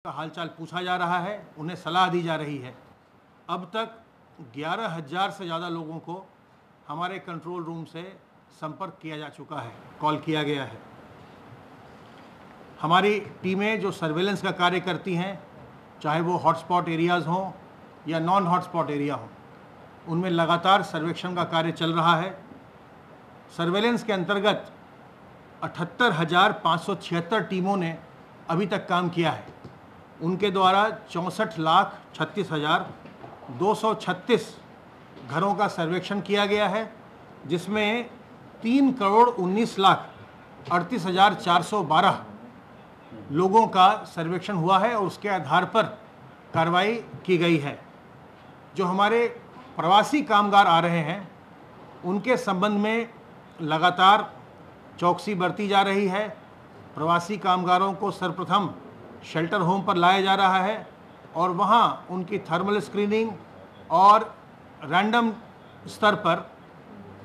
का हालचाल पूछा जा रहा है, उन्हें सलाह दी जा रही है। अब तक 11,000 से ज़्यादा लोगों को हमारे कंट्रोल रूम से संपर्क किया जा चुका है, कॉल किया गया है। हमारी टीमें जो सर्वेलेंस का कार्य करती हैं, चाहे वो हॉटस्पॉट एरियाज़ हों या नॉन हॉटस्पॉट एरिया हों, उनमें लगातार सर्वेक्षण का कार्य चल रहा है। सर्वेलेंस के अंतर्गत 78,576 टीमों ने अभी तक काम किया है। उनके द्वारा 64,36,236 घरों का सर्वेक्षण किया गया है, जिसमें 3,19,38,412 लोगों का सर्वेक्षण हुआ है और उसके आधार पर कार्रवाई की गई है। जो हमारे प्रवासी कामगार आ रहे हैं, उनके संबंध में लगातार चौकसी बरती जा रही है। प्रवासी कामगारों को सर्वप्रथम शेल्टर होम पर लाया जा रहा है और वहाँ उनकी थर्मल स्क्रीनिंग और रैंडम स्तर पर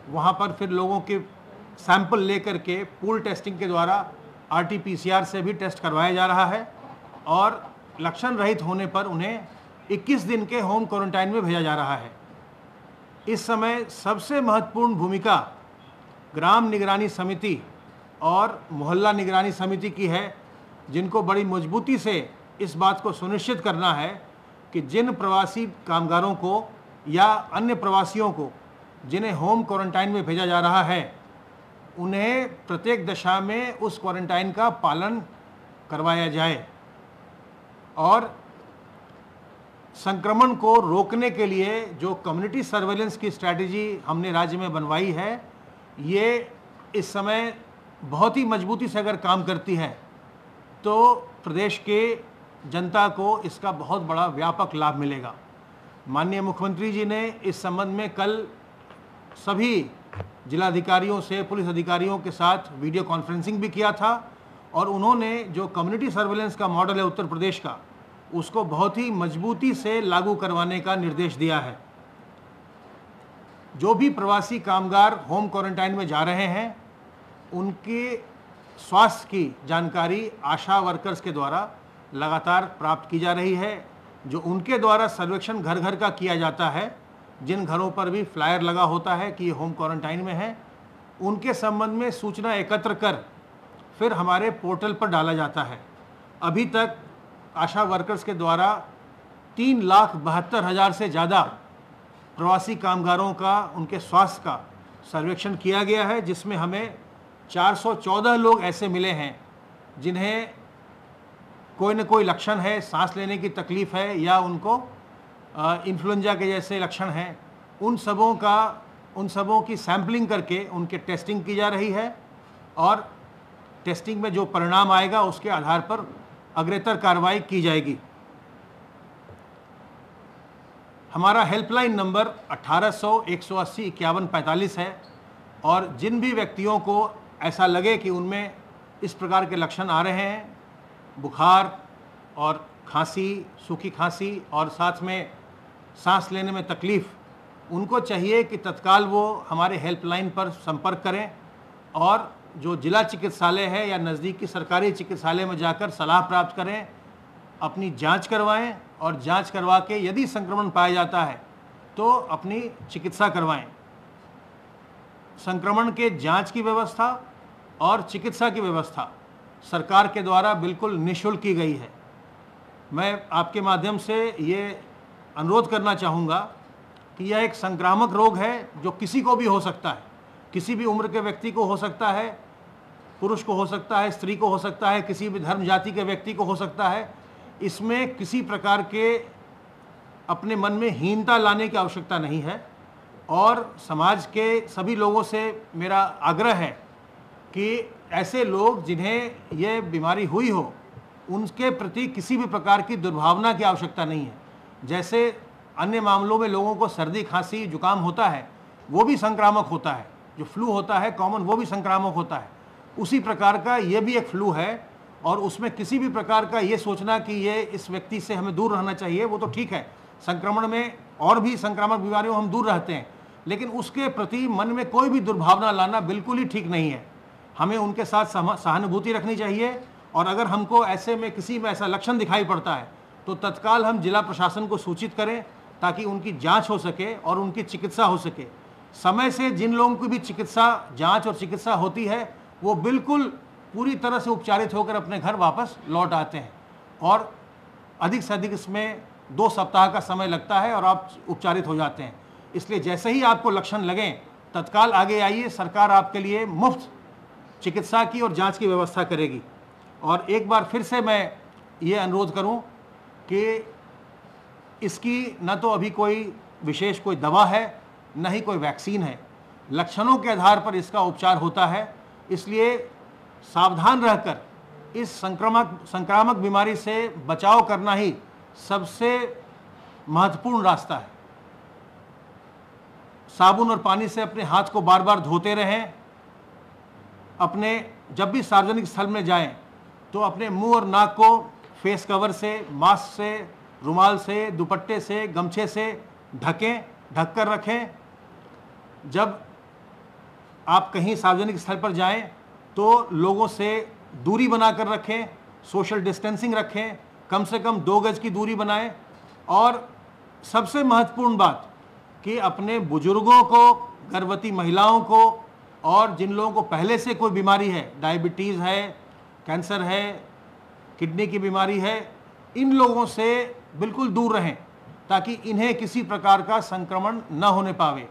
वहाँ पर फिर लोगों के सैंपल लेकर के पूल टेस्टिंग के द्वारा RT-PCR से भी टेस्ट करवाया जा रहा है और लक्षण रहित होने पर उन्हें 21 दिन के होम क्वारंटाइन में भेजा जा रहा है। इस समय सबसे महत्वपूर्ण भूमिका ग्राम निगरानी समिति और मोहल्ला निगरानी समिति की है, जिनको बड़ी मजबूती से इस बात को सुनिश्चित करना है कि जिन प्रवासी कामगारों को या अन्य प्रवासियों को जिन्हें होम क्वारंटाइन में भेजा जा रहा है, उन्हें प्रत्येक दशा में उस क्वारंटाइन का पालन करवाया जाए और संक्रमण को रोकने के लिए जो कम्युनिटी सर्वेलेंस की स्ट्रैटेजी हमने राज्य में बनवाई है, ये इस समय बहुत ही मजबूती से अगर काम करती है तो प्रदेश के जनता को इसका बहुत बड़ा व्यापक लाभ मिलेगा। माननीय मुख्यमंत्री जी ने इस संबंध में कल सभी जिलाधिकारियों से, पुलिस अधिकारियों के साथ वीडियो कॉन्फ्रेंसिंग भी किया था और उन्होंने जो कम्युनिटी सर्वेलेंस का मॉडल है उत्तर प्रदेश का, उसको बहुत ही मजबूती से लागू करवाने का निर्देश दिया है। जो भी प्रवासी कामगार होम क्वारंटाइन में जा रहे हैं, उनके स्वास्थ्य की जानकारी आशा वर्कर्स के द्वारा लगातार प्राप्त की जा रही है। जो उनके द्वारा सर्वेक्षण घर घर का किया जाता है, जिन घरों पर भी फ्लायर लगा होता है कि ये होम क्वारंटाइन में है, उनके संबंध में सूचना एकत्र कर फिर हमारे पोर्टल पर डाला जाता है। अभी तक आशा वर्कर्स के द्वारा 3,72,000 से ज़्यादा प्रवासी कामगारों का, उनके स्वास्थ्य का सर्वेक्षण किया गया है, जिसमें हमें 414 लोग ऐसे मिले हैं जिन्हें कोई न कोई लक्षण है, सांस लेने की तकलीफ़ है या उनको इन्फ्लुएंजा के जैसे लक्षण हैं। उन सबों की सैम्पलिंग करके उनके टेस्टिंग की जा रही है और टेस्टिंग में जो परिणाम आएगा उसके आधार पर अग्रेतर कार्रवाई की जाएगी। हमारा हेल्पलाइन नंबर 1800-180-5145 है और जिन भी व्यक्तियों को ऐसा लगे कि उनमें इस प्रकार के लक्षण आ रहे हैं, बुखार और खांसी, सूखी खांसी और साथ में सांस लेने में तकलीफ़, उनको चाहिए कि तत्काल वो हमारे हेल्पलाइन पर संपर्क करें और जो जिला चिकित्सालय है या नज़दीकी सरकारी चिकित्सालय में जाकर सलाह प्राप्त करें, अपनी जांच करवाएं और जांच करवा के यदि संक्रमण पाया जाता है तो अपनी चिकित्सा करवाएं। संक्रमण के जांच की व्यवस्था और चिकित्सा की व्यवस्था सरकार के द्वारा बिल्कुल निःशुल्क की गई है। मैं आपके माध्यम से ये अनुरोध करना चाहूँगा कि यह एक संक्रामक रोग है जो किसी को भी हो सकता है, किसी भी उम्र के व्यक्ति को हो सकता है, पुरुष को हो सकता है, स्त्री को हो सकता है, किसी भी धर्म जाति के व्यक्ति को हो सकता है। इसमें किसी प्रकार के अपने मन में हीनता लाने की आवश्यकता नहीं है और समाज के सभी लोगों से मेरा आग्रह है कि ऐसे लोग जिन्हें ये बीमारी हुई हो, उनके प्रति किसी भी प्रकार की दुर्भावना की आवश्यकता नहीं है। जैसे अन्य मामलों में लोगों को सर्दी, खांसी, जुकाम होता है, वो भी संक्रामक होता है, जो फ्लू होता है कॉमन, वो भी संक्रामक होता है। उसी प्रकार का ये भी एक फ्लू है और उसमें किसी भी प्रकार का ये सोचना कि ये इस व्यक्ति से हमें दूर रहना चाहिए, वो तो ठीक है। संक्रमण में और भी संक्रामक बीमारियों हम दूर रहते हैं, लेकिन उसके प्रति मन में कोई भी दुर्भावना लाना बिल्कुल ही ठीक नहीं है। हमें उनके साथ सहानुभूति रखनी चाहिए और अगर हमको ऐसे में किसी में ऐसा लक्षण दिखाई पड़ता है तो तत्काल हम जिला प्रशासन को सूचित करें ताकि उनकी जांच हो सके और उनकी चिकित्सा हो सके। समय से जिन लोगों की भी चिकित्सा जांच और चिकित्सा होती है वो बिल्कुल पूरी तरह से उपचारित होकर अपने घर वापस लौट आते हैं, और अधिक से अधिक इसमें 2 सप्ताह का समय लगता है और आप उपचारित हो जाते हैं। इसलिए जैसे ही आपको लक्षण लगें तत्काल आगे आइए, सरकार आपके लिए मुफ्त चिकित्सा की और जांच की व्यवस्था करेगी। और एक बार फिर से मैं ये अनुरोध करूं कि इसकी न तो अभी कोई विशेष कोई दवा है, न ही कोई वैक्सीन है। लक्षणों के आधार पर इसका उपचार होता है, इसलिए सावधान रहकर इस संक्रामक बीमारी से बचाव करना ही सबसे महत्वपूर्ण रास्ता है। साबुन और पानी से अपने हाथ को बार बार धोते रहें। अपने जब भी सार्वजनिक स्थल में जाएं तो अपने मुंह और नाक को फेस कवर से, मास्क से, रुमाल से, दुपट्टे से, गमछे से ढक कर रखें। जब आप कहीं सार्वजनिक स्थल पर जाएं तो लोगों से दूरी बनाकर रखें, सोशल डिस्टेंसिंग रखें, कम से कम 2 गज की दूरी बनाएं। और सबसे महत्वपूर्ण बात कि अपने बुजुर्गों को, गर्भवती महिलाओं को और जिन लोगों को पहले से कोई बीमारी है, डायबिटीज़ है, कैंसर है, किडनी की बीमारी है, इन लोगों से बिल्कुल दूर रहें ताकि इन्हें किसी प्रकार का संक्रमण न होने पावे।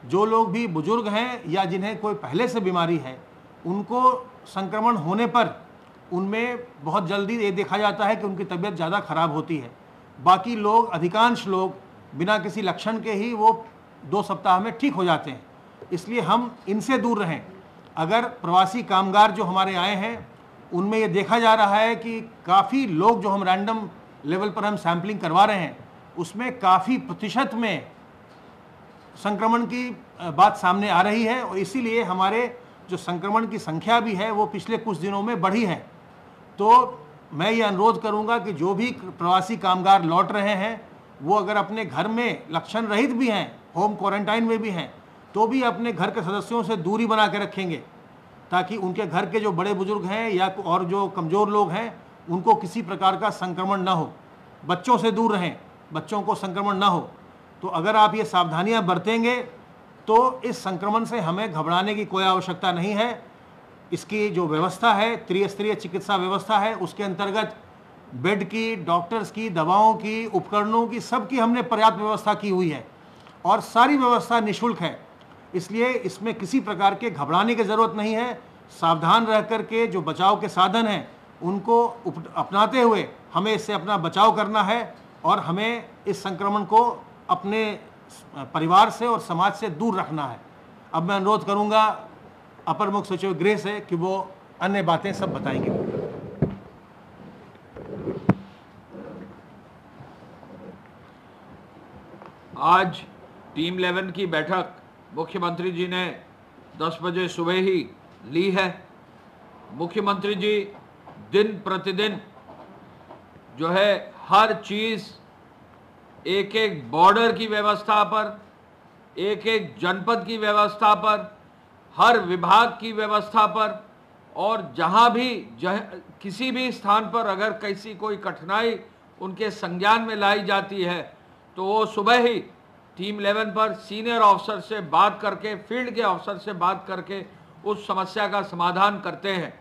जो लोग भी बुजुर्ग हैं या जिन्हें कोई पहले से बीमारी है, उनको संक्रमण होने पर उनमें बहुत जल्दी ये देखा जाता है कि उनकी तबीयत ज़्यादा खराब होती है। बाकी लोग, अधिकांश लोग बिना किसी लक्षण के ही वो 2 सप्ताह में ठीक हो जाते हैं। इसलिए हम इनसे दूर रहें। अगर प्रवासी कामगार जो हमारे आए हैं उनमें ये देखा जा रहा है कि काफ़ी लोग जो हम रैंडम लेवल पर हम सैंपलिंग करवा रहे हैं उसमें काफ़ी प्रतिशत में संक्रमण की बात सामने आ रही है, और इसीलिए हमारे जो संक्रमण की संख्या भी है वो पिछले कुछ दिनों में बढ़ी है। तो मैं ये अनुरोध करूंगा कि जो भी प्रवासी कामगार लौट रहे हैं वो अगर अपने घर में लक्षण रहित भी हैं, होम क्वारंटाइन में भी हैं, तो भी अपने घर के सदस्यों से दूरी बना के रखेंगे ताकि उनके घर के जो बड़े बुजुर्ग हैं या और जो कमज़ोर लोग हैं उनको किसी प्रकार का संक्रमण ना हो। बच्चों से दूर रहें, बच्चों को संक्रमण ना हो। तो अगर आप ये सावधानियां बरतेंगे तो इस संक्रमण से हमें घबराने की कोई आवश्यकता नहीं है। इसकी जो व्यवस्था है, त्रिस्तरीय चिकित्सा व्यवस्था है, उसके अंतर्गत बेड की, डॉक्टर्स की, दवाओं की, उपकरणों की, सबकी हमने पर्याप्त व्यवस्था की हुई है और सारी व्यवस्था निःशुल्क है। इसलिए इसमें किसी प्रकार के घबराने की ज़रूरत नहीं है। सावधान रह कर के जो बचाव के साधन हैं उनको अपनाते हुए हमें इससे अपना बचाव करना है और हमें इस संक्रमण को अपने परिवार से और समाज से दूर रखना है। अब मैं अनुरोध करूंगा अपर मुख्य सचिव गृह से कि वो अन्य बातें सब बताएंगे। आज टीम 11 की बैठक मुख्यमंत्री जी ने 10 बजे सुबह ही ली है। मुख्यमंत्री जी दिन प्रतिदिन जो है हर चीज़, एक एक बॉर्डर की व्यवस्था पर, एक एक जनपद की व्यवस्था पर, हर विभाग की व्यवस्था पर, और जहां भी किसी भी स्थान पर अगर कैसी कोई कठिनाई उनके संज्ञान में लाई जाती है तो वो सुबह ही टीम 11 पर सीनियर ऑफिसर से बात करके, फील्ड के ऑफिसर से बात करके उस समस्या का समाधान करते हैं।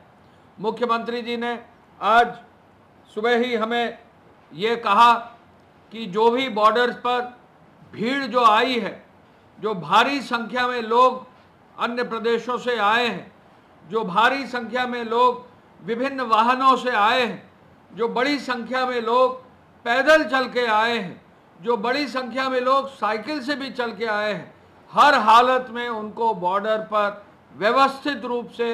मुख्यमंत्री जी ने आज सुबह ही हमें ये कहा कि जो भी बॉर्डर्स पर भीड़ जो आई है, जो भारी संख्या में लोग अन्य प्रदेशों से आए हैं, जो भारी संख्या में लोग विभिन्न वाहनों से आए हैं, जो बड़ी संख्या में लोग पैदल चल के आए हैं, जो बड़ी संख्या में लोग साइकिल से भी चल के आए हैं, हर हालत में उनको बॉर्डर पर व्यवस्थित रूप से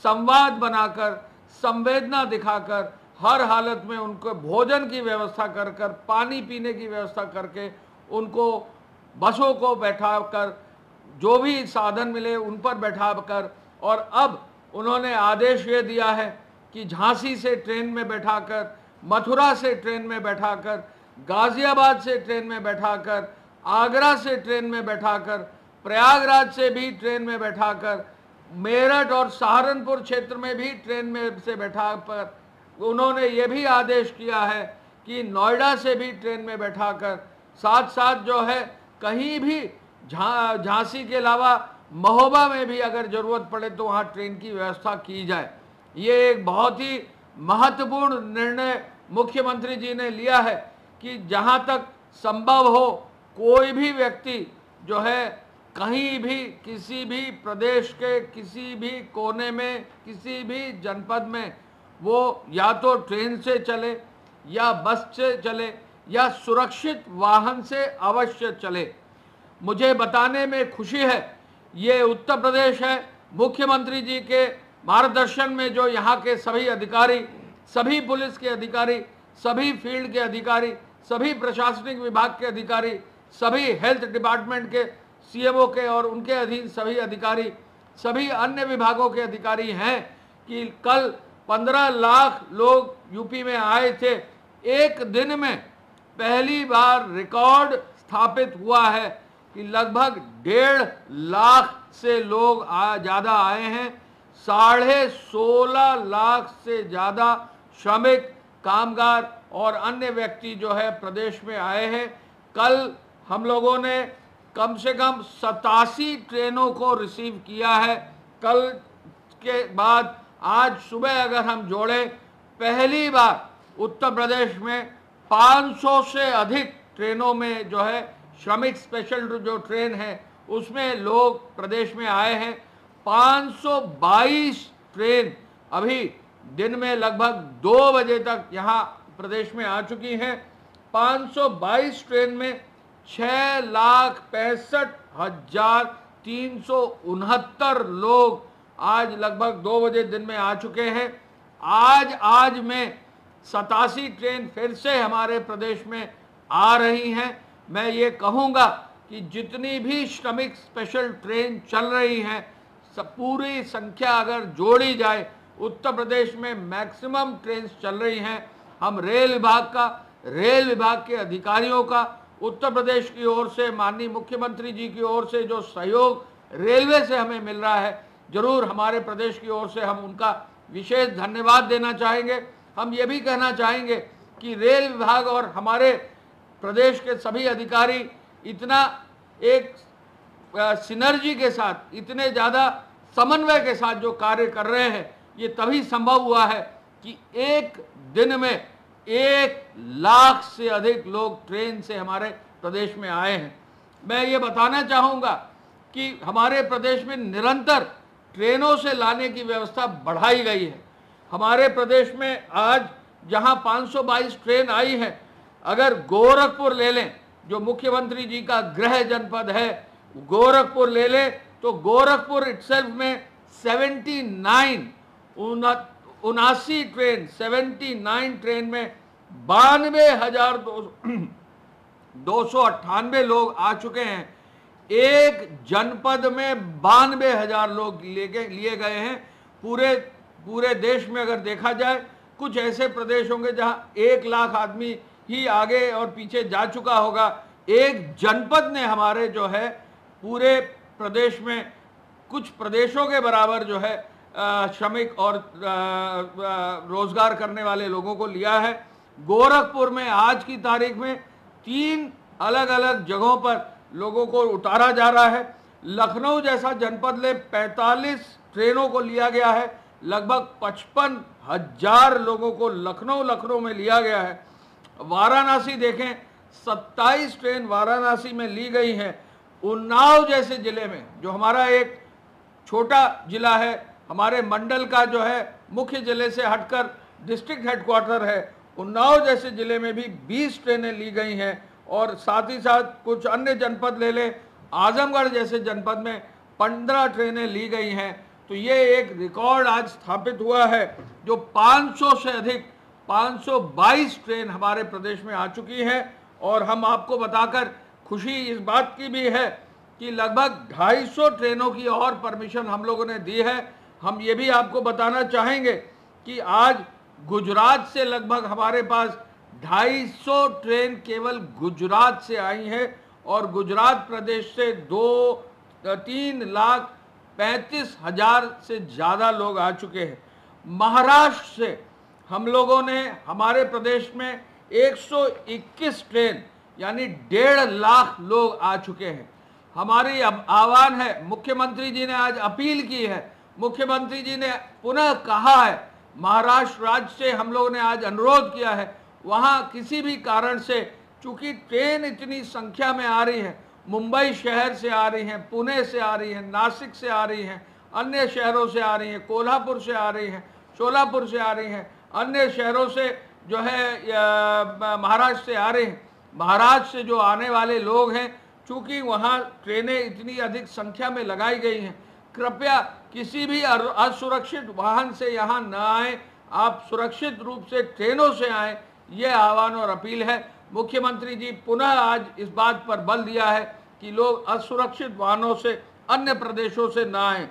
संवाद बनाकर, संवेदना दिखाकर, हर हालत में उनको भोजन की व्यवस्था कर कर, पानी पीने की व्यवस्था करके, उनको बसों को बैठाकर, जो भी साधन मिले उन पर बैठाकर, और अब उन्होंने आदेश ये दिया है कि झांसी से ट्रेन में बैठाकर, मथुरा से ट्रेन में बैठाकर, गाजियाबाद से ट्रेन में बैठाकर, आगरा से ट्रेन में बैठाकर, प्रयागराज से भी ट्रेन में बैठाकर, मेरठ और सहारनपुर क्षेत्र में भी ट्रेन में से बैठाकर उन्होंने ये भी आदेश किया है कि नोएडा से भी ट्रेन में बैठाकर साथ साथ जो है कहीं भी झांसी के अलावा महोबा में भी अगर ज़रूरत पड़े तो वहाँ ट्रेन की व्यवस्था की जाए। ये एक बहुत ही महत्वपूर्ण निर्णय मुख्यमंत्री जी ने लिया है कि जहाँ तक संभव हो कोई भी व्यक्ति जो है कहीं भी किसी भी प्रदेश के किसी भी कोने में किसी भी जनपद में वो या तो ट्रेन से चले या बस से चले या सुरक्षित वाहन से अवश्य चले। मुझे बताने में खुशी है, ये उत्तर प्रदेश है, मुख्यमंत्री जी के मार्गदर्शन में जो यहाँ के सभी अधिकारी, सभी पुलिस के अधिकारी, सभी फील्ड के अधिकारी, सभी प्रशासनिक विभाग के अधिकारी, सभी हेल्थ डिपार्टमेंट के सीएमओ के और उनके अधीन सभी अधिकारी, सभी अन्य विभागों के अधिकारी हैं कि कल 15 लाख लोग यूपी में आए थे। एक दिन में पहली बार रिकॉर्ड स्थापित हुआ है कि लगभग 1.5 लाख से लोग ज़्यादा आए हैं। 16.5 लाख से ज़्यादा श्रमिक, कामगार और अन्य व्यक्ति जो है प्रदेश में आए हैं। कल हम लोगों ने कम से कम 87 ट्रेनों को रिसीव किया है। कल के बाद आज सुबह अगर हम जोड़ें, पहली बार उत्तर प्रदेश में 500 से अधिक ट्रेनों में जो है श्रमिक स्पेशल जो ट्रेन है उसमें लोग प्रदेश में आए हैं। 522 ट्रेन अभी दिन में लगभग 2 बजे तक यहाँ प्रदेश में आ चुकी हैं। 522 ट्रेन में 6,65,369 लोग आज लगभग 2 बजे दिन में आ चुके हैं। आज में 87 ट्रेन फिर से हमारे प्रदेश में आ रही हैं। मैं ये कहूँगा कि जितनी भी श्रमिक स्पेशल ट्रेन चल रही हैं, सब पूरी संख्या अगर जोड़ी जाए, उत्तर प्रदेश में मैक्सिमम ट्रेन चल रही हैं। हम रेल विभाग के अधिकारियों का उत्तर प्रदेश की ओर से, माननीय मुख्यमंत्री जी की ओर से जो सहयोग रेलवे से हमें मिल रहा है, जरूर हमारे प्रदेश की ओर से हम उनका विशेष धन्यवाद देना चाहेंगे। हम ये भी कहना चाहेंगे कि रेल विभाग और हमारे प्रदेश के सभी अधिकारी इतना एक सिनर्जी के साथ, इतने ज़्यादा समन्वय के साथ जो कार्य कर रहे हैं, ये तभी संभव हुआ है कि एक दिन में 1 लाख से अधिक लोग ट्रेन से हमारे प्रदेश में आए हैं। मैं ये बताना चाहूँगा कि हमारे प्रदेश में निरंतर ट्रेनों से लाने की व्यवस्था बढ़ाई गई है। हमारे प्रदेश में आज जहां 522 ट्रेन आई है, अगर गोरखपुर ले लें जो मुख्यमंत्री जी का गृह जनपद है, गोरखपुर ले लें तो गोरखपुर इटसेल्फ में 79 ट्रेन में 92,298 लोग आ चुके हैं। एक जनपद में 92,000 लोग लिए गए हैं। पूरे देश में अगर देखा जाए, कुछ ऐसे प्रदेश होंगे जहां 1 लाख आदमी ही आगे और पीछे जा चुका होगा। एक जनपद ने हमारे जो है पूरे प्रदेश में कुछ प्रदेशों के बराबर जो है श्रमिक और रोजगार करने वाले लोगों को लिया है। गोरखपुर में आज की तारीख में 3 अलग अलग जगहों पर लोगों को उतारा जा रहा है। लखनऊ जैसा जनपद ले 45 ट्रेनों को लिया गया है, लगभग 55,000 लोगों को लखनऊ में लिया गया है। वाराणसी देखें, 27 ट्रेन वाराणसी में ली गई हैं। उन्नाव जैसे जिले में, जो हमारा एक छोटा जिला है, हमारे मंडल का जो है मुख्य जिले से हटकर डिस्ट्रिक्ट हेडक्वार्टर है, उन्नाव जैसे जिले में भी 20 ट्रेनें ली गई हैं। और साथ ही साथ कुछ अन्य जनपद ले लें, आजमगढ़ जैसे जनपद में 15 ट्रेनें ली गई हैं। तो ये एक रिकॉर्ड आज स्थापित हुआ है, जो 500 से अधिक 522 ट्रेन हमारे प्रदेश में आ चुकी हैं। और हम आपको बताकर खुशी इस बात की भी है कि लगभग 250 ट्रेनों की और परमिशन हम लोगों ने दी है। हम ये भी आपको बताना चाहेंगे कि आज गुजरात से लगभग हमारे पास 250 ट्रेन केवल गुजरात से आई है और गुजरात प्रदेश से 3,35,000 से ज़्यादा लोग आ चुके हैं। महाराष्ट्र से हम लोगों ने हमारे प्रदेश में 121 ट्रेन यानी 1.5 लाख लोग आ चुके हैं। हमारी अब आह्वान है, मुख्यमंत्री जी ने आज अपील की है, मुख्यमंत्री जी ने पुनः कहा है, महाराष्ट्र राज्य से हम लोगों ने आज अनुरोध किया है, वहाँ किसी भी कारण से चूंकि ट्रेन इतनी संख्या में आ रही है, मुंबई शहर से आ रही हैं, पुणे से आ रही हैं, नासिक से आ रही हैं, अन्य शहरों से आ रही हैं, कोल्हापुर से आ रही हैं, शोलापुर से आ रही हैं, अन्य शहरों से जो है महाराष्ट्र से आ रहे हैं। महाराष्ट्र से जो आने वाले लोग हैं, चूंकि वहाँ ट्रेनें इतनी अधिक संख्या में लगाई गई हैं, कृपया किसी भी असुरक्षित वाहन से यहाँ न आए, आप सुरक्षित रूप से ट्रेनों से आएँ, ये आह्वान और अपील है। मुख्यमंत्री जी पुनः आज इस बात पर बल दिया है कि लोग असुरक्षित वाहनों से अन्य प्रदेशों से न आएँ।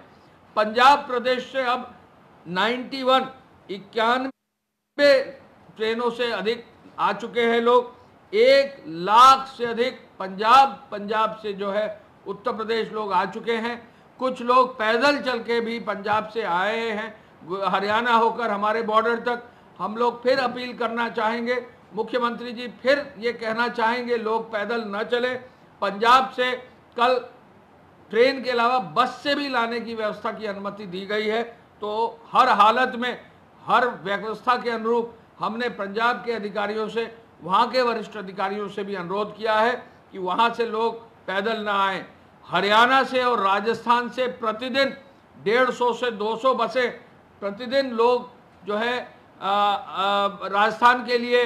पंजाब प्रदेश से अब 91 ट्रेनों से अधिक आ चुके हैं लोग। 1 लाख से अधिक पंजाब से जो है उत्तर प्रदेश लोग आ चुके हैं। कुछ लोग पैदल चल के भी पंजाब से आए हैं, हरियाणा होकर हमारे बॉर्डर तक। हम लोग फिर अपील करना चाहेंगे, मुख्यमंत्री जी फिर ये कहना चाहेंगे लोग पैदल न चले। पंजाब से कल ट्रेन के अलावा बस से भी लाने की व्यवस्था की अनुमति दी गई है। तो हर हालत में, हर व्यवस्था के अनुरूप हमने पंजाब के अधिकारियों से, वहाँ के वरिष्ठ अधिकारियों से भी अनुरोध किया है कि वहाँ से लोग पैदल ना आएँ। हरियाणा से और राजस्थान से प्रतिदिन 150 से 200 बसें प्रतिदिन लोग जो है राजस्थान के लिए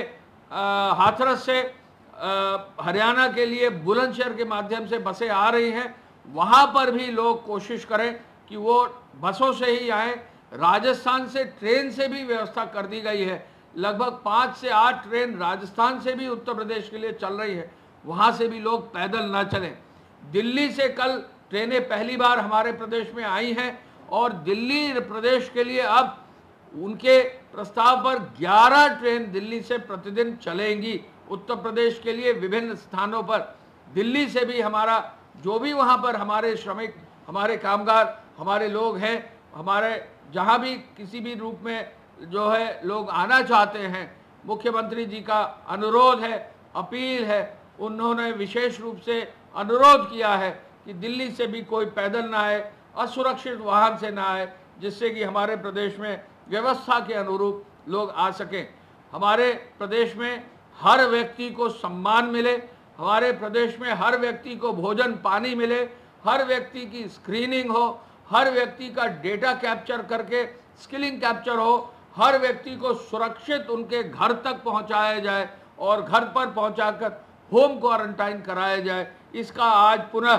हाथरस से, हरियाणा के लिए बुलंदशहर के माध्यम से बसें आ रही हैं। वहाँ पर भी लोग कोशिश करें कि वो बसों से ही आएँ। राजस्थान से ट्रेन से भी व्यवस्था कर दी गई है, लगभग 5 से 8 ट्रेन राजस्थान से भी उत्तर प्रदेश के लिए चल रही है, वहाँ से भी लोग पैदल ना चलें। दिल्ली से कल ट्रेनें पहली बार हमारे प्रदेश में आई हैं और दिल्ली प्रदेश के लिए अब उनके प्रस्ताव पर 11 ट्रेन दिल्ली से प्रतिदिन चलेंगी उत्तर प्रदेश के लिए विभिन्न स्थानों पर। दिल्ली से भी हमारा जो भी वहाँ पर हमारे श्रमिक, हमारे कामगार, हमारे लोग हैं, हमारे जहाँ भी किसी भी रूप में जो है लोग आना चाहते हैं, मुख्यमंत्री जी का अनुरोध है, अपील है, उन्होंने विशेष रूप से अनुरोध किया है कि दिल्ली से भी कोई पैदल ना आए, असुरक्षित वाहन से ना आए, जिससे कि हमारे प्रदेश में व्यवस्था के अनुरूप लोग आ सकें। हमारे प्रदेश में हर व्यक्ति को सम्मान मिले, हमारे प्रदेश में हर व्यक्ति को भोजन पानी मिले, हर व्यक्ति की स्क्रीनिंग हो, हर व्यक्ति का डेटा कैप्चर करके स्किलिंग कैप्चर हो, हर व्यक्ति को सुरक्षित उनके घर तक पहुंचाया जाए और घर पर पहुंचाकर होम क्वारंटाइन कराया जाए। इसका आज पुनः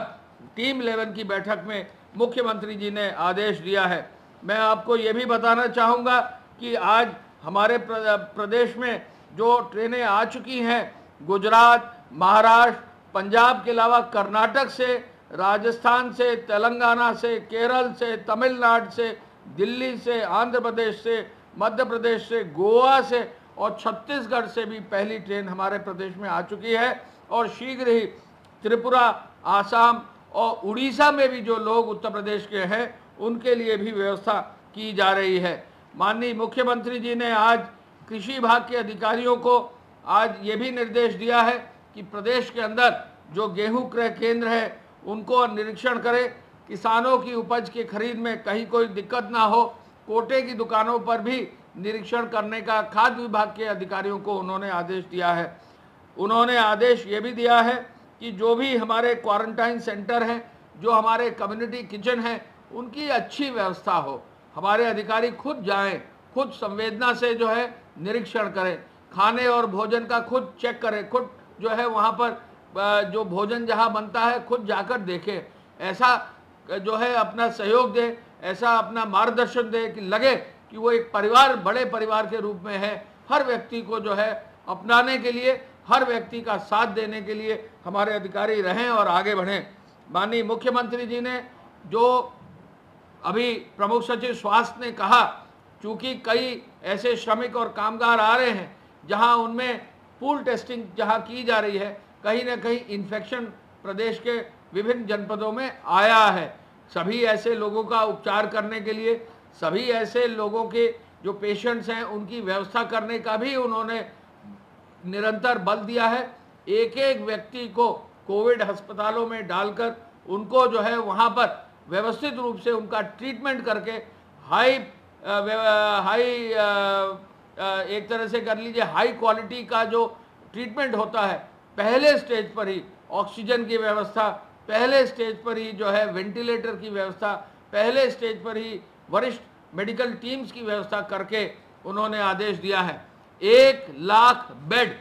टीम 11 की बैठक में मुख्यमंत्री जी ने आदेश दिया है। मैं आपको ये भी बताना चाहूँगा कि आज हमारे प्रदेश में जो ट्रेनें आ चुकी हैं, गुजरात, महाराष्ट्र, पंजाब के अलावा कर्नाटक से, राजस्थान से, तेलंगाना से, केरल से, तमिलनाडु से, दिल्ली से, आंध्र प्रदेश से, मध्य प्रदेश से, गोवा से और छत्तीसगढ़ से भी पहली ट्रेन हमारे प्रदेश में आ चुकी है। और शीघ्र ही त्रिपुरा, आसाम और उड़ीसा में भी जो लोग उत्तर प्रदेश के हैं उनके लिए भी व्यवस्था की जा रही है। माननीय मुख्यमंत्री जी ने आज कृषि विभाग के अधिकारियों को आज ये भी निर्देश दिया है कि प्रदेश के अंदर जो गेहूं क्रय केंद्र है उनको निरीक्षण करें, किसानों की उपज की खरीद में कहीं कोई दिक्कत ना हो। कोटे की दुकानों पर भी निरीक्षण करने का खाद्य विभाग के अधिकारियों को उन्होंने आदेश दिया है। उन्होंने आदेश ये भी दिया है कि जो भी हमारे क्वारंटाइन सेंटर हैं, जो हमारे कम्युनिटी किचन हैं, उनकी अच्छी व्यवस्था हो। हमारे अधिकारी खुद जाएं, खुद संवेदना से जो है निरीक्षण करें, खाने और भोजन का खुद चेक करें, खुद जो है वहाँ पर जो भोजन जहाँ बनता है खुद जाकर देखें। ऐसा जो है अपना सहयोग दें, ऐसा अपना मार्गदर्शन दें कि लगे कि वो एक परिवार, बड़े परिवार के रूप में है। हर व्यक्ति को जो है अपनाने के लिए, हर व्यक्ति का साथ देने के लिए हमारे अधिकारी रहें और आगे बढ़ें। माननीय मुख्यमंत्री जी ने जो अभी प्रमुख सचिव स्वास्थ्य ने कहा, चूँकि कई ऐसे श्रमिक और कामगार आ रहे हैं जहां उनमें पूल टेस्टिंग जहां की जा रही है, कहीं ना कहीं इन्फेक्शन प्रदेश के विभिन्न जनपदों में आया है। सभी ऐसे लोगों का उपचार करने के लिए, सभी ऐसे लोगों के जो पेशेंट्स हैं उनकी व्यवस्था करने का भी उन्होंने निरंतर बल दिया है। एक एक व्यक्ति को कोविड अस्पतालों में डालकर उनको जो है वहाँ पर व्यवस्थित रूप से उनका ट्रीटमेंट करके एक तरह से कर लीजिए हाई क्वालिटी का जो ट्रीटमेंट होता है, पहले स्टेज पर ही ऑक्सीजन की व्यवस्था, पहले स्टेज पर ही जो है वेंटिलेटर की व्यवस्था, पहले स्टेज पर ही वरिष्ठ मेडिकल टीम्स की व्यवस्था करके उन्होंने आदेश दिया है। 1 लाख बेड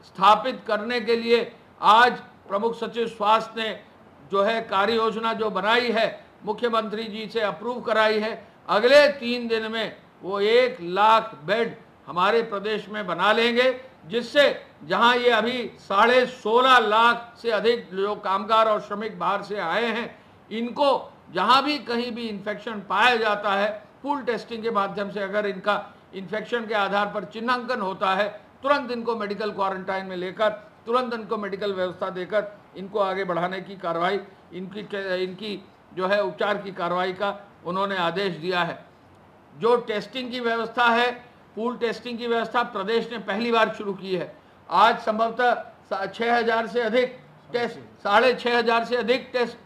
स्थापित करने के लिए आज प्रमुख सचिव स्वास्थ्य ने जो है कार्य योजना जो बनाई है, मुख्यमंत्री जी से अप्रूव कराई है। अगले 3 दिन में वो 1 लाख बेड हमारे प्रदेश में बना लेंगे, जिससे जहां ये अभी 16.5 लाख से अधिक जो कामगार और श्रमिक बाहर से आए हैं, इनको जहां भी कहीं भी इन्फेक्शन पाया जाता है, पूल टेस्टिंग के माध्यम से अगर इनका इन्फेक्शन के आधार पर चिन्हांकन होता है, तुरंत इनको मेडिकल क्वारंटाइन में लेकर तुरंत इनको मेडिकल व्यवस्था देकर इनको आगे बढ़ाने की कार्रवाई, इनकी जो है उपचार की कार्रवाई का उन्होंने आदेश दिया है। जो टेस्टिंग की व्यवस्था है, पूल टेस्टिंग की व्यवस्था प्रदेश ने पहली बार शुरू की है। आज संभवतः 6,000 से अधिक टेस्ट, 6,500 से अधिक टेस्ट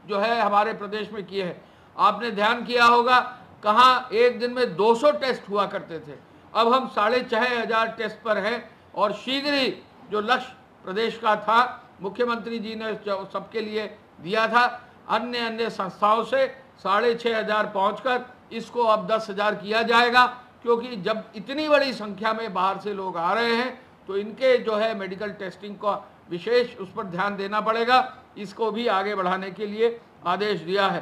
जो है हमारे प्रदेश में किए हैं। आपने ध्यान किया होगा, कहाँ एक दिन में 200 टेस्ट हुआ करते थे, अब हम 6,500 टेस्ट पर हैं। और शीघ्र ही जो लक्ष्य प्रदेश का था, मुख्यमंत्री जी ने सबके लिए दिया था, अन्य संस्थाओं से 6,500 पहुंचकर इसको अब 10,000 किया जाएगा। क्योंकि जब इतनी बड़ी संख्या में बाहर से लोग आ रहे हैं तो इनके जो है मेडिकल टेस्टिंग का विशेष उस पर ध्यान देना पड़ेगा। इसको भी आगे बढ़ाने के लिए आदेश दिया है।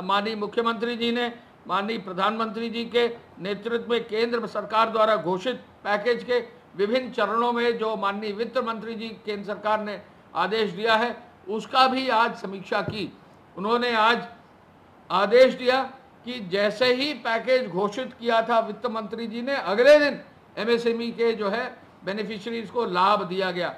माननीय मुख्यमंत्री जी ने माननीय प्रधानमंत्री जी के नेतृत्व में केंद्र सरकार द्वारा घोषित पैकेज के विभिन्न चरणों में जो माननीय वित्त मंत्री जी केंद्र सरकार ने आदेश दिया है, उसका भी आज समीक्षा की। उन्होंने आज आदेश दिया कि जैसे ही पैकेज घोषित किया था वित्त मंत्री जी ने, अगले दिन एमएसएमई के जो है बेनिफिशियरीज को लाभ दिया गया।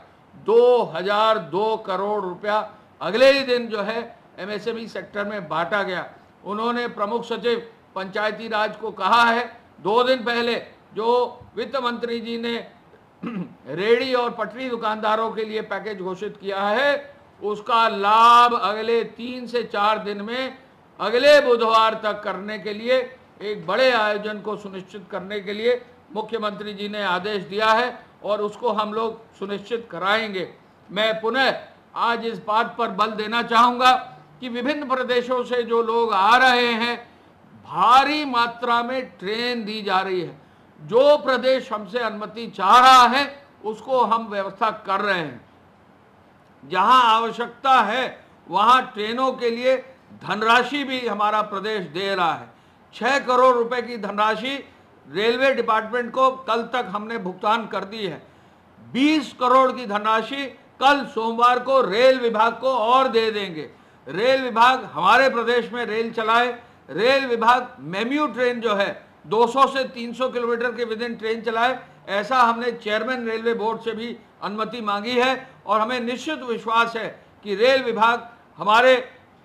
2,002 करोड़ रुपया अगले ही दिन जो है एमएसएमई सेक्टर में बांटा गया। उन्होंने प्रमुख सचिव पंचायती राज को कहा है, 2 दिन पहले जो वित्त मंत्री जी ने रेहड़ी और पटरी दुकानदारों के लिए पैकेज घोषित किया है, उसका लाभ अगले 3 से 4 दिन में अगले बुधवार तक करने के लिए एक बड़े आयोजन को सुनिश्चित करने के लिए मुख्यमंत्री जी ने आदेश दिया है और उसको हम लोग सुनिश्चित कराएंगे। मैं पुनः आज इस बात पर बल देना चाहूँगा कि विभिन्न प्रदेशों से जो लोग आ रहे हैं, भारी मात्रा में ट्रेन दी जा रही है। जो प्रदेश हमसे अनुमति चाह रहा है उसको हम व्यवस्था कर रहे हैं। जहां आवश्यकता है वहां ट्रेनों के लिए धनराशि भी हमारा प्रदेश दे रहा है। 6 करोड़ रुपए की धनराशि रेलवे डिपार्टमेंट को कल तक हमने भुगतान कर दी है। 20 करोड़ की धनराशि कल सोमवार को रेल विभाग को और दे देंगे। रेल विभाग हमारे प्रदेश में रेल चलाए। रेल विभाग मेम्यू ट्रेन जो है 200 से 300 किलोमीटर के विदिन ट्रेन चलाए, ऐसा हमने चेयरमैन रेलवे बोर्ड से भी अनुमति मांगी है। और हमें निश्चित विश्वास है कि रेल विभाग हमारे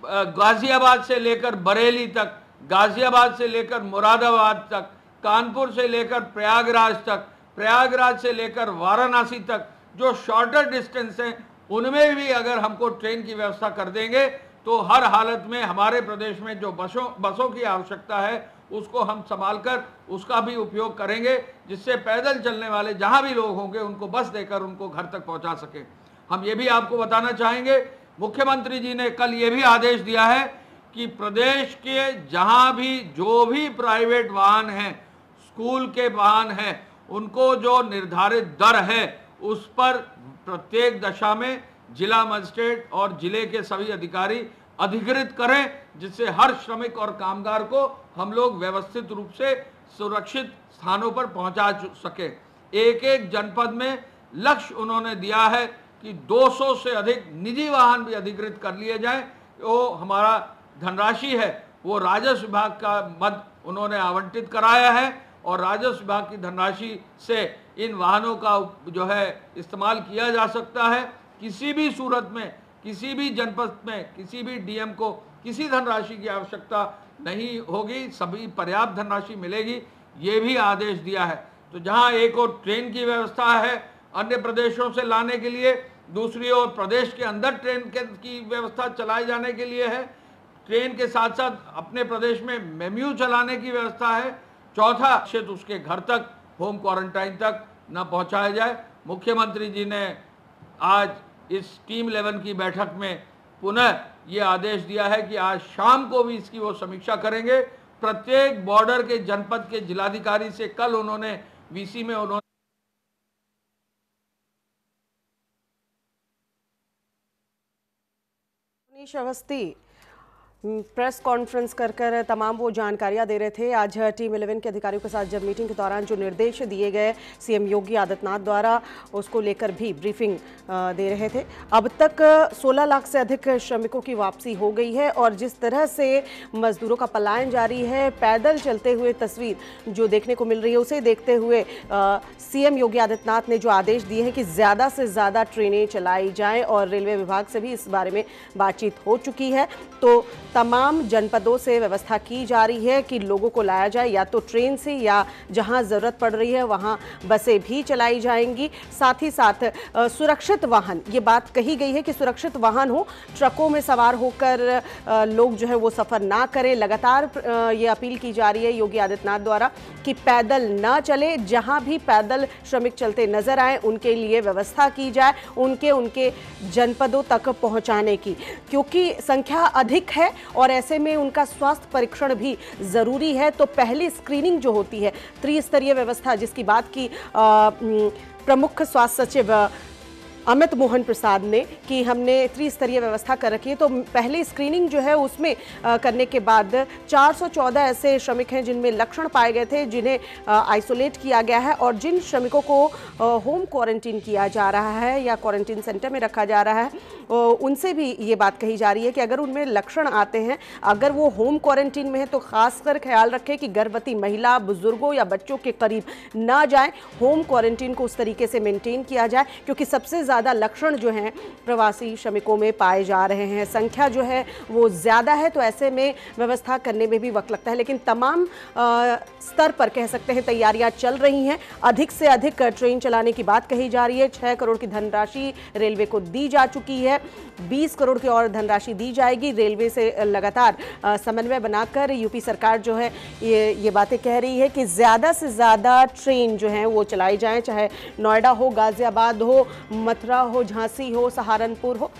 गाजियाबाद से लेकर बरेली तक, गाजियाबाद से लेकर मुरादाबाद तक, कानपुर से लेकर प्रयागराज तक, प्रयागराज से लेकर वाराणसी तक, जो शॉर्टर डिस्टेंस हैं उनमें भी अगर हमको ट्रेन की व्यवस्था कर देंगे तो हर हालत में हमारे प्रदेश में जो बसों की आवश्यकता है उसको हम संभाल कर उसका भी उपयोग करेंगे, जिससे पैदल चलने वाले जहां भी लोग होंगे उनको बस देकर उनको घर तक पहुंचा सकें। हम ये भी आपको बताना चाहेंगे, मुख्यमंत्री जी ने कल ये भी आदेश दिया है कि प्रदेश के जहां भी जो भी प्राइवेट वाहन हैं, स्कूल के वाहन हैं, उनको जो निर्धारित दर है उस पर प्रत्येक दशा में जिला मजिस्ट्रेट और जिले के सभी अधिकारी अधिकृत करें, जिससे हर श्रमिक और कामगार को हम लोग व्यवस्थित रूप से सुरक्षित स्थानों पर पहुंचा सके। एक एक जनपद में लक्ष्य उन्होंने दिया है कि 200 से अधिक निजी वाहन भी अधिकृत कर लिए जाएं। वो हमारा धनराशि है वो राजस्व विभाग का मद उन्होंने आवंटित कराया है और राजस्व विभाग की धनराशि से इन वाहनों का जो है इस्तेमाल किया जा सकता है। किसी भी सूरत में किसी भी जनपद में किसी भी डीएम को किसी धनराशि की आवश्यकता नहीं होगी, सभी पर्याप्त धनराशि मिलेगी। ये भी आदेश दिया है। तो जहां एक और ट्रेन की व्यवस्था है अन्य प्रदेशों से लाने के लिए, दूसरी ओर प्रदेश के अंदर ट्रेन की व्यवस्था चलाए जाने के लिए है, ट्रेन के साथ साथ अपने प्रदेश में मेम्यू चलाने की व्यवस्था है। चौथा, उसके घर तक होम क्वारंटाइन तक न पहुंचाया जाए। मुख्यमंत्री जी ने आज इस टीम 11 की बैठक में पुनः ये आदेश दिया है कि आज शाम को भी इसकी वो समीक्षा करेंगे। प्रत्येक बॉर्डर के जनपद के जिलाधिकारी से कल उन्होंने वीसी में अवस्थी प्रेस कॉन्फ्रेंस कर तमाम वो जानकारियां दे रहे थे। आज टीम 11 के अधिकारियों के साथ जब मीटिंग के दौरान जो निर्देश दिए गए सीएम योगी आदित्यनाथ द्वारा, उसको लेकर भी ब्रीफिंग दे रहे थे। अब तक 16 लाख से अधिक श्रमिकों की वापसी हो गई है और जिस तरह से मजदूरों का पलायन जारी है, पैदल चलते हुए तस्वीर जो देखने को मिल रही है, उसे देखते हुए सीएम योगी आदित्यनाथ ने जो आदेश दिए हैं कि ज़्यादा से ज़्यादा ट्रेनें चलाई जाएँ और रेलवे विभाग से भी इस बारे में बातचीत हो चुकी है। तो तमाम जनपदों से व्यवस्था की जा रही है कि लोगों को लाया जाए या तो ट्रेन से या जहां ज़रूरत पड़ रही है वहां बसें भी चलाई जाएंगी। साथ ही साथ सुरक्षित वाहन, ये बात कही गई है कि सुरक्षित वाहन हो, ट्रकों में सवार होकर लोग जो है वो सफ़र ना करें। लगातार ये अपील की जा रही है योगी आदित्यनाथ द्वारा कि पैदल ना चले, जहां भी पैदल श्रमिक चलते नजर आए उनके लिए व्यवस्था की जाए, उनके जनपदों तक पहुंचाने की, क्योंकि संख्या अधिक है और ऐसे में उनका स्वास्थ्य परीक्षण भी ज़रूरी है। तो पहली स्क्रीनिंग जो होती है, त्रिस्तरीय व्यवस्था जिसकी बात की प्रमुख स्वास्थ्य सचिव अमित मोहन प्रसाद ने कि हमने त्रिस्तरीय व्यवस्था कर रखी है। तो पहली स्क्रीनिंग जो है उसमें करने के बाद 414 ऐसे श्रमिक हैं जिनमें लक्षण पाए गए थे, जिन्हें आइसोलेट किया गया है और जिन श्रमिकों को होम क्वारंटीन किया जा रहा है या क्वारंटीन सेंटर में रखा जा रहा है, उनसे भी ये बात कही जा रही है कि अगर उनमें लक्षण आते हैं, अगर वो होम क्वारंटीन में है, तो खासकर ख्याल रखें कि गर्भवती महिला, बुजुर्गों या बच्चों के करीब ना जाएं। होम क्वारंटीन को उस तरीके से मेंटेन किया जाए, क्योंकि सबसे ज़्यादा लक्षण जो हैं प्रवासी श्रमिकों में पाए जा रहे हैं, संख्या जो है वो ज़्यादा है। तो ऐसे में व्यवस्था करने में भी वक्त लगता है, लेकिन तमाम स्तर पर कह सकते हैं तैयारियां चल रही हैं। अधिक से अधिक ट्रेन चलाने की बात कही जा रही है। 6 करोड़ की धनराशि रेलवे को दी जा चुकी है, 20 करोड़ की और धनराशि दी जाएगी। रेलवे से लगातार समन्वय बनाकर यूपी सरकार जो है ये बातें कह रही है कि ज़्यादा से ज़्यादा ट्रेन जो हैं वो चलाई जाएं, चाहे नोएडा हो, गाज़ियाबाद हो, मथुरा हो, झांसी हो, सहारनपुर हो।